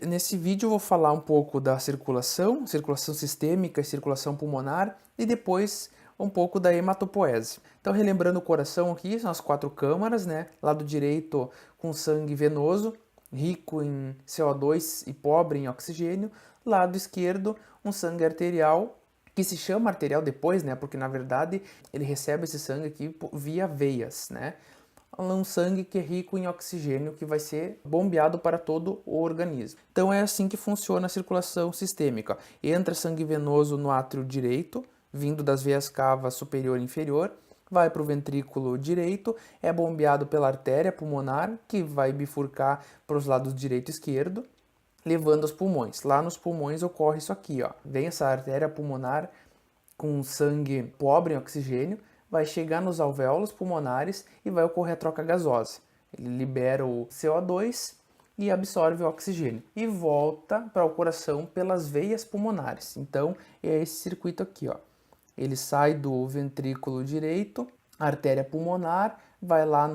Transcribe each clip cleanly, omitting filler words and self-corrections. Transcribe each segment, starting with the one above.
Nesse vídeo eu vou falar um pouco da circulação sistêmica e circulação pulmonar, e depois um pouco da hematopoese. Então, relembrando o coração aqui, são as 4 câmaras, né? Lado direito com sangue venoso, rico em CO2 e pobre em oxigênio. Lado esquerdo, um sangue arterial, que se chama arterial depois, né? Porque na verdade ele recebe esse sangue aqui via veias, né? Um sangue que é rico em oxigênio, que vai ser bombeado para todo o organismo. Então é assim que funciona a circulação sistêmica. Entra sangue venoso no átrio direito, vindo das veias cavas superior e inferior, vai para o ventrículo direito, é bombeado pela artéria pulmonar, que vai bifurcar para os lados direito e esquerdo, levando aos pulmões. Lá nos pulmões ocorre isso aqui, ó. Vem essa artéria pulmonar com sangue pobre em oxigênio, vai chegar nos alvéolos pulmonares e vai ocorrer a troca gasosa. Ele libera o CO2 e absorve o oxigênio e volta para o coração pelas veias pulmonares. Então, é esse circuito aqui, ó. Ele sai do ventrículo direito, a artéria pulmonar, vai lá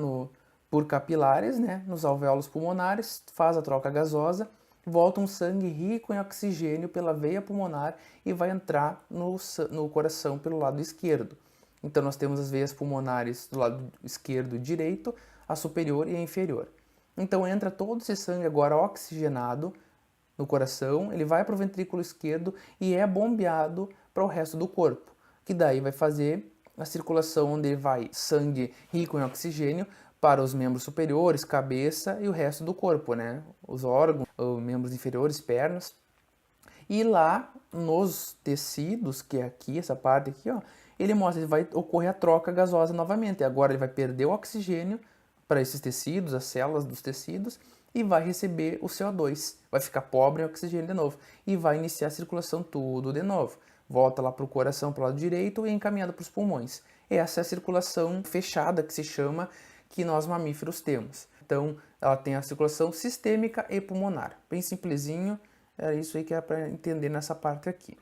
por capilares, né, nos alvéolos pulmonares, faz a troca gasosa, volta um sangue rico em oxigênio pela veia pulmonar e vai entrar no coração pelo lado esquerdo. Então nós temos as veias pulmonares do lado esquerdo e direito, a superior e a inferior. Então entra todo esse sangue agora oxigenado no coração, ele vai para o ventrículo esquerdo e é bombeado para o resto do corpo, que daí vai fazer a circulação onde vai sangue rico em oxigênio para os membros superiores, cabeça e o resto do corpo, né? Os órgãos, os membros inferiores, pernas. E lá nos tecidos, que é aqui, essa parte aqui, ó, ele mostra que vai ocorrer a troca gasosa novamente. Agora ele vai perder o oxigênio para esses tecidos, as células dos tecidos, e vai receber o CO2. Vai ficar pobre em oxigênio de novo. E vai iniciar a circulação tudo de novo. Volta lá para o coração, para o lado direito, e é encaminhado para os pulmões. Essa é a circulação fechada, que se chama, que nós mamíferos temos. Então, ela tem a circulação sistêmica e pulmonar. Bem simplesinho, é isso aí que é para entender nessa parte aqui.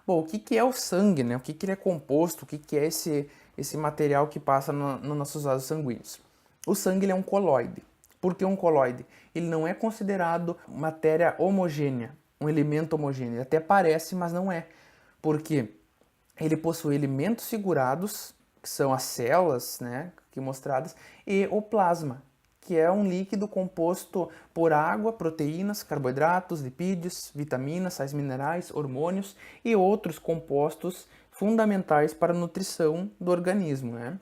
Bom, o que é o sangue, né? O que ele é composto, o que é esse material que passa nos nossos vasos sanguíneos? O sangue ele é um coloide. Por que um coloide? Ele não é considerado matéria homogênea, um elemento homogêneo. Ele até parece, mas não é. Porque ele possui elementos figurados, que são as células, né, aqui mostradas, e o plasma, que é um líquido composto por água, proteínas, carboidratos, lipídios, vitaminas, sais minerais, hormônios e outros compostos fundamentais para a nutrição do organismo, né?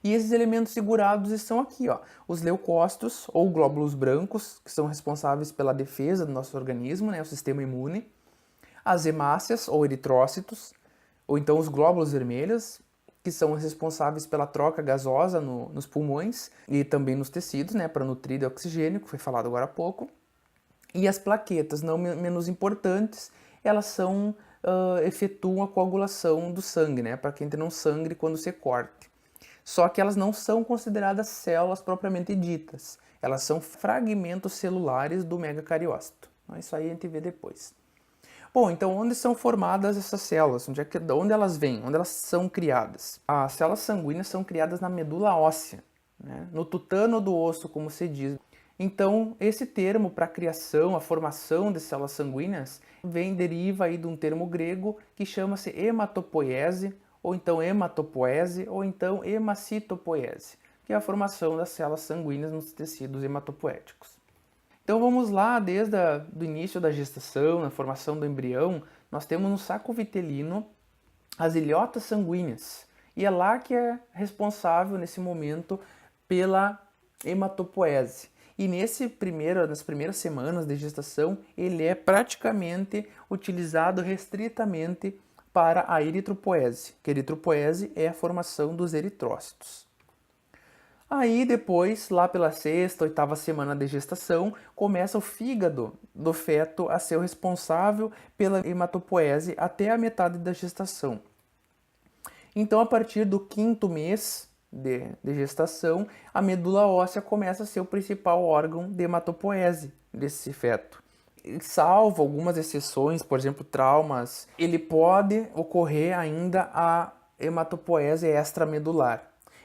E esses elementos figurados estão aqui, ó, os leucócitos ou glóbulos brancos, que são responsáveis pela defesa do nosso organismo, né, o sistema imune, as hemácias ou eritrócitos, ou então os glóbulos vermelhos, que são responsáveis pela troca gasosa nos pulmões e também nos tecidos, né, para nutrir de oxigênio, que foi falado agora há pouco. E as plaquetas, não menos importantes, elas efetuam a coagulação do sangue, né, para que entre no sangue quando se corte. Só que elas não são consideradas células propriamente ditas, elas são fragmentos celulares do megacariócito. Isso aí a gente vê depois. Bom, então onde são formadas essas células? Onde elas vêm? Onde elas são criadas? As células sanguíneas são criadas na medula óssea, né? No tutano do osso, como se diz. Então, esse termo para a criação, a formação de células sanguíneas, deriva aí de um termo grego que chama-se hematopoiese, ou então hematopoese, ou então hemacitopoiese, que é a formação das células sanguíneas nos tecidos hematopoéticos. Então vamos lá, desde o início da gestação, na formação do embrião, nós temos no saco vitelino as ilhotas sanguíneas. E é lá que é responsável, nesse momento, pela hematopoese. E nas primeiras semanas de gestação, ele é praticamente utilizado restritamente para a eritropoese, que a eritropoese é a formação dos eritrócitos. Aí depois, lá pela 6ª, 8ª semana de gestação, começa o fígado do feto a ser o responsável pela hematopoese até a metade da gestação. Então, a partir do 5º mês de gestação, a medula óssea começa a ser o principal órgão de hematopoese desse feto. Salvo algumas exceções, por exemplo, traumas, ele pode ocorrer ainda a hematopoese extramedular.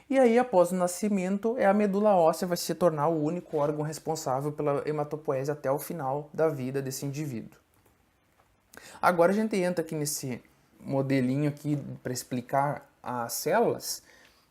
E aí, após o nascimento, a medula óssea vai se tornar o único órgão responsável pela hematopoese até o final da vida desse indivíduo. Agora a gente entra aqui nesse modelinho aqui para explicar as células.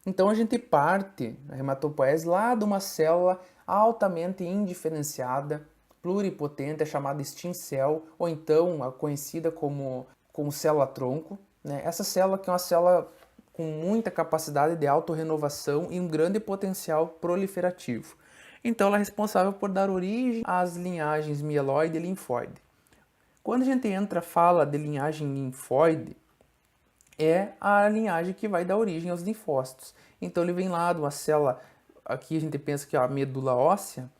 Então a gente parte a hematopoese lá de uma célula altamente indiferenciada, pluripotente, é chamada stem cell, ou então a conhecida como célula-tronco. Né? Essa célula que é uma célula com muita capacidade de autorrenovação e um grande potencial proliferativo. Então ela é responsável por dar origem às linhagens mieloide e linfóide. Quando a gente fala de linhagem linfóide, é a linhagem que vai dar origem aos linfócitos. Então ele vem lá de uma célula, aqui a gente pensa que é a medula óssea,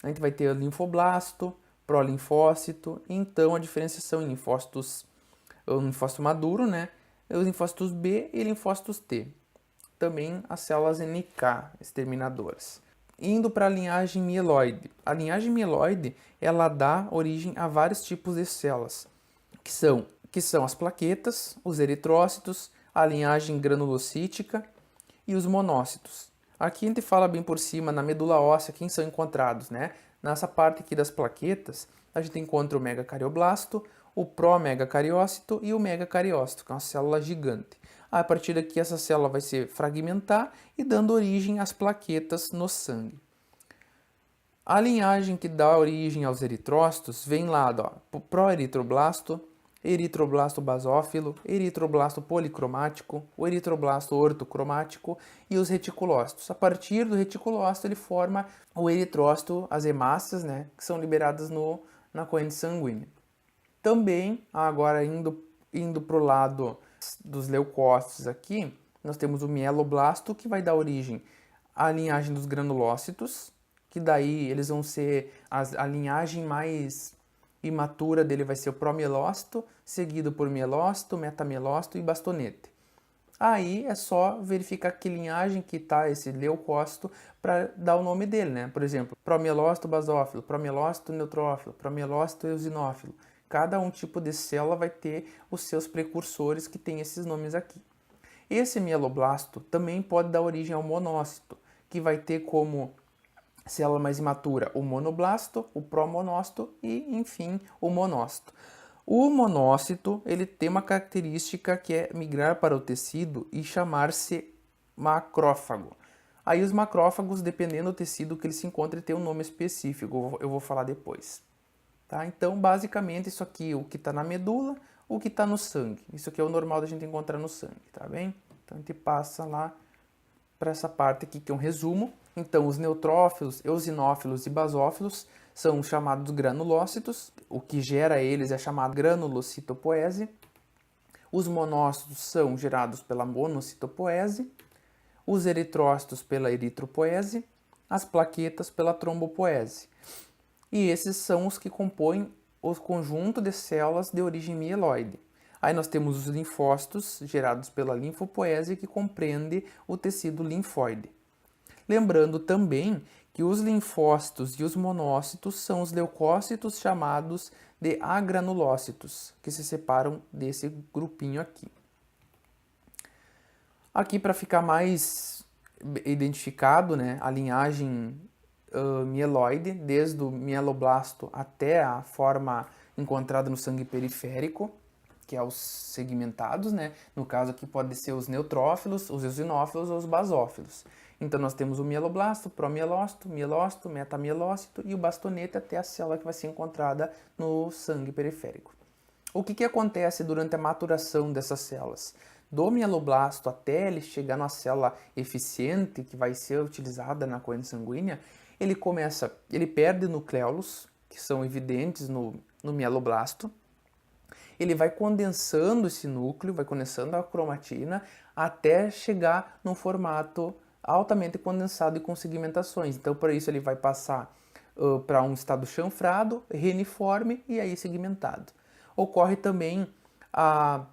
a gente vai ter o linfoblasto, prolinfócito, então a diferenciação em linfócitos, o linfócito maduro, né? Os linfócitos B e linfócitos T. Também as células NK, exterminadoras. Indo para a linhagem mieloide. A linhagem mieloide, ela dá origem a vários tipos de células, que são as plaquetas, os eritrócitos, a linhagem granulocítica e os monócitos. Aqui a gente fala bem por cima, na medula óssea, quem são encontrados, né? Nessa parte aqui das plaquetas, a gente encontra o megacardioblasto, o pró-megacariócito e o megacariócito, que é uma célula gigante. A partir daqui, essa célula vai se fragmentar e dando origem às plaquetas no sangue. A linhagem que dá origem aos eritrócitos vem lá do pró-eritroblasto, eritroblasto basófilo, eritroblasto policromático, o eritroblasto ortocromático e os reticulócitos. A partir do reticulócito, ele forma o eritrócito, as hemácias, né, que são liberadas na corrente sanguínea. Também, agora indo para o lado dos leucócitos aqui, nós temos o mieloblasto, que vai dar origem à linhagem dos granulócitos, que daí eles vão ser a linhagem mais imatura dele vai ser o promielócito, seguido por mielócito, metamielócito e bastonete. Aí é só verificar que linhagem que está esse leucócito para dar o nome dele, né? Por exemplo, promielócito basófilo, promielócito neutrófilo, promielócito eosinófilo. Cada tipo de célula vai ter os seus precursores que tem esses nomes aqui. Esse mieloblasto também pode dar origem ao monócito, que vai ter como célula mais imatura o monoblasto, o promonócito e, enfim, o monócito. O monócito ele tem uma característica que é migrar para o tecido e chamar-se macrófago. Aí os macrófagos, dependendo do tecido que ele se encontra, tem um nome específico, eu vou falar depois. Tá? Então, basicamente, isso aqui, o que está na medula, o que está no sangue. Isso aqui é o normal da gente encontrar no sangue, tá bem? Então, a gente passa lá para essa parte aqui, que é um resumo. Então, os neutrófilos, eosinófilos e basófilos são chamados granulócitos. O que gera eles é chamado granulocitopoese. Os monócitos são gerados pela monocitopoese. Os eritrócitos pela eritropoese. As plaquetas pela trombopoese. E esses são os que compõem o conjunto de células de origem mieloide. Aí nós temos os linfócitos, gerados pela linfopoese, que compreende o tecido linfóide. Lembrando também que os linfócitos e os monócitos são os leucócitos chamados de agranulócitos, que se separam desse grupinho aqui. Aqui, para ficar mais identificado, né, a linhagem mieloide, desde o mieloblasto até a forma encontrada no sangue periférico, que é os segmentados, né? No caso aqui pode ser os neutrófilos, os eosinófilos ou os basófilos. Então nós temos o mieloblasto, promielócito, mielócito, metamielócito e o bastonete até a célula que vai ser encontrada no sangue periférico. O que acontece durante a maturação dessas células? Do mieloblasto até ele chegar na célula eficiente que vai ser utilizada na corrente sanguínea, ele perde nucléolos, que são evidentes no mieloblasto. Ele vai condensando esse núcleo, vai condensando a cromatina até chegar num formato altamente condensado e com segmentações. Então, por isso ele vai passar para um estado chanfrado, reniforme e aí segmentado. Ocorre também a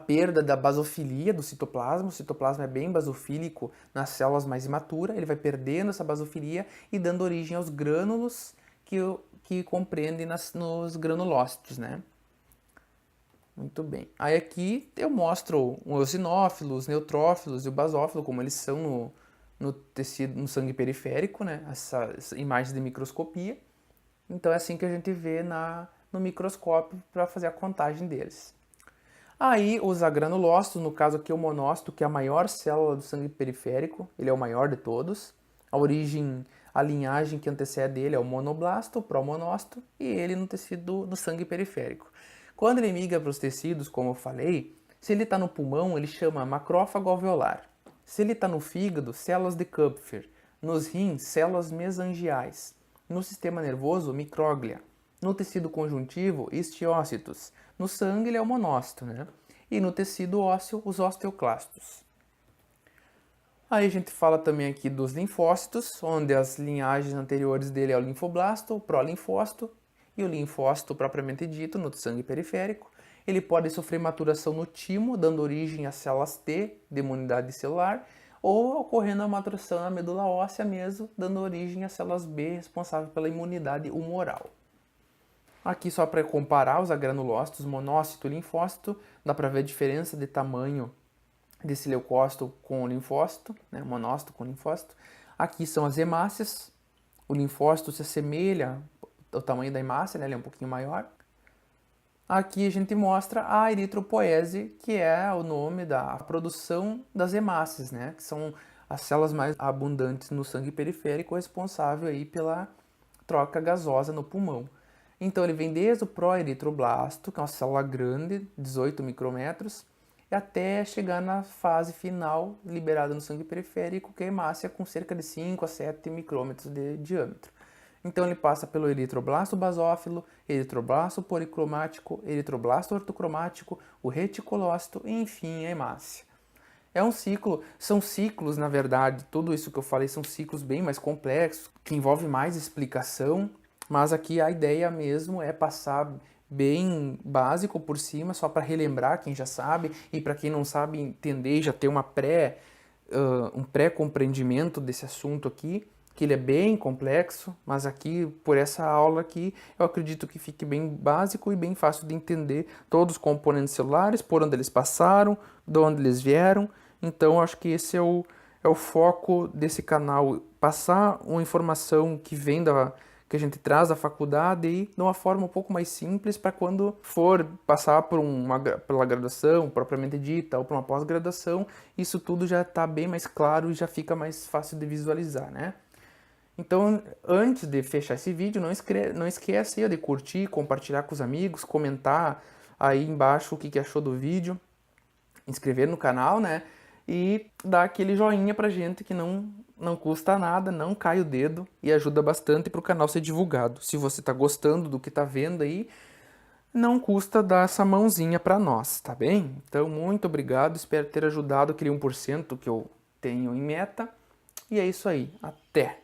perda da basofilia do citoplasma. O citoplasma é bem basofílico nas células mais imaturas. Ele vai perdendo essa basofilia e dando origem aos grânulos que compreendem nos granulócitos, né? Muito bem. Aí aqui eu mostro os eosinófilos, os neutrófilos e o basófilo, como eles são no tecido, no sangue periférico, né? Essas imagens de microscopia. Então é assim que a gente vê no microscópio para fazer a contagem deles. Aí os agranulócitos, no caso aqui o monócito, que é a maior célula do sangue periférico, ele é o maior de todos. A linhagem que antecede ele é o monoblasto, o promonócito, e ele no tecido do sangue periférico. Quando ele migra para os tecidos, como eu falei, se ele está no pulmão, ele chama macrófago alveolar. Se ele está no fígado, células de Kupffer. Nos rins, células mesangiais. No sistema nervoso, micróglia. No tecido conjuntivo, histiócitos. No sangue, ele é o monócito, né? E no tecido ósseo, os osteoclastos. Aí a gente fala também aqui dos linfócitos, onde as linhagens anteriores dele é o linfoblasto, o prolinfócito e o linfócito propriamente dito, no sangue periférico. Ele pode sofrer maturação no timo, dando origem às células T, de imunidade celular, ou ocorrendo a maturação na medula óssea mesmo, dando origem às células B, responsáveis pela imunidade humoral. Aqui só para comparar os agranulócitos, monócito e linfócito, dá para ver a diferença de tamanho desse leucócito com o linfócito, né, monócito com linfócito. Aqui são as hemácias, o linfócito se assemelha ao tamanho da hemácia, né, ele é um pouquinho maior. Aqui a gente mostra a eritropoese, que é o nome da produção das hemácias, né, que são as células mais abundantes no sangue periférico, responsável aí pela troca gasosa no pulmão. Então ele vem desde o proeritroblasto, que é uma célula grande, 18 micrômetros, até chegar na fase final liberada no sangue periférico, que é a hemácia com cerca de 5 a 7 micrômetros de diâmetro. Então ele passa pelo eritroblasto basófilo, eritroblasto policromático, eritroblasto ortocromático, o reticulócito e enfim a hemácia. É um ciclo, são ciclos na verdade, tudo isso que eu falei são ciclos bem mais complexos, que envolvem mais explicação, mas aqui a ideia mesmo é passar bem básico por cima, só para relembrar quem já sabe e para quem não sabe entender e já ter um pré-compreendimento desse assunto aqui, que ele é bem complexo, mas aqui, por essa aula aqui, eu acredito que fique bem básico e bem fácil de entender todos os componentes celulares, por onde eles passaram, de onde eles vieram. Então, acho que esse é o foco desse canal, passar uma informação que vem que a gente traz da faculdade e de uma forma um pouco mais simples para quando for passar pela graduação propriamente dita ou por uma pós-graduação, isso tudo já está bem mais claro e já fica mais fácil de visualizar, né? Então, antes de fechar esse vídeo, não esqueça de curtir, compartilhar com os amigos, comentar aí embaixo o que achou do vídeo, inscrever no canal, né? E dar aquele joinha pra gente que não custa nada, não cai o dedo e ajuda bastante para o canal ser divulgado. Se você está gostando do que está vendo aí, não custa dar essa mãozinha para nós, tá bem? Então, muito obrigado, espero ter ajudado aquele 1% que eu tenho em meta. E é isso aí, até!